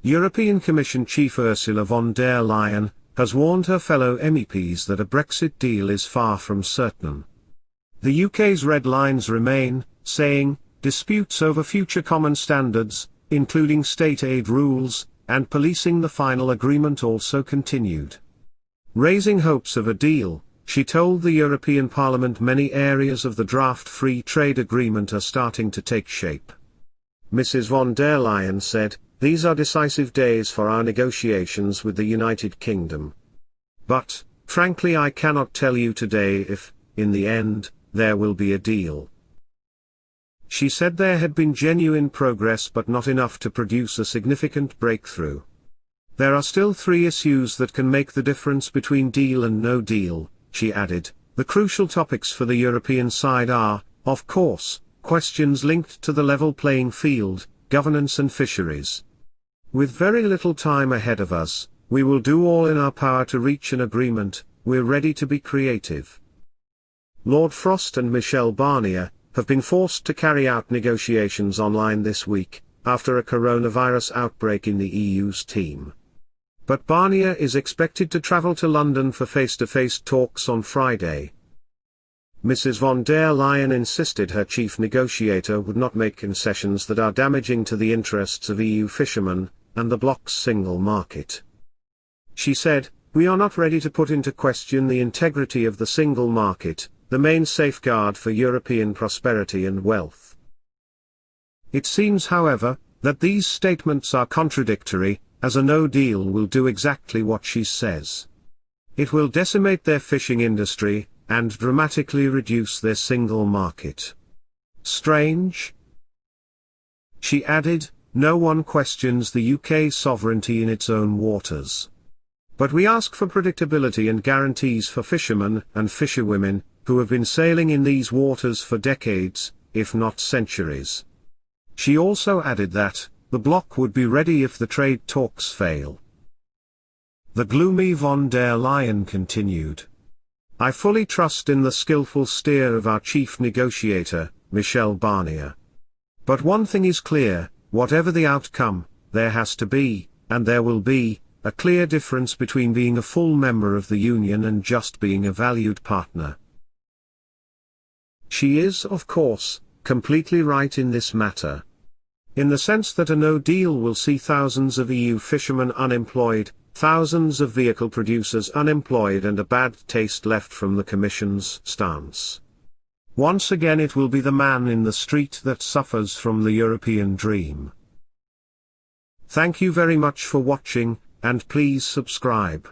European Commission Chief Ursula von der Leyen has warned her fellow MEPs that a Brexit deal is far from certain. The UK's red lines remain, saying, disputes over future common standards, including state aid rules, and policing the final agreement also continued. Raising hopes of a deal, she told the European Parliament many areas of the draft free trade agreement are starting to take shape. Mrs. von der Leyen said, "These are decisive days for our negotiations with the United Kingdom. But, frankly, I cannot tell you today if, in the end, there will be a deal." She said there had been genuine progress but not enough to produce a significant breakthrough. There are still 3 issues that can make the difference between deal and no deal, she added. The crucial topics for the European side are, of course, questions linked to the level playing field, governance and fisheries. With very little time ahead of us, we will do all in our power to reach an agreement. We're ready to be creative. Lord Frost and Michel Barnier have been forced to carry out negotiations online this week, after a coronavirus outbreak in the EU's team. But Barnier is expected to travel to London for face-to-face talks on Friday. Mrs. von der Leyen insisted her chief negotiator would not make concessions that are damaging to the interests of EU fishermen, and the bloc's single market. She said, "We are not ready to put into question the integrity of the single market, the main safeguard for European prosperity and wealth." It seems, however, that these statements are contradictory, as a no deal will do exactly what she says. It will decimate their fishing industry, and dramatically reduce their single market. Strange? She added, "No one questions the UK's sovereignty in its own waters. But we ask for predictability and guarantees for fishermen and fisherwomen, who have been sailing in these waters for decades, if not centuries." She also added that, the bloc would be ready if the trade talks fail. The gloomy von der Leyen continued. "I fully trust in the skillful steer of our chief negotiator, Michel Barnier. But one thing is clear, whatever the outcome, there has to be, and there will be, a clear difference between being a full member of the Union and just being a valued partner." She is, of course, completely right in this matter. In the sense that a no deal will see thousands of EU fishermen unemployed, thousands of vehicle producers unemployed, and a bad taste left from the Commission's stance. Once again it will be the man in the street that suffers from the European dream. Thank you very much for watching, and please subscribe.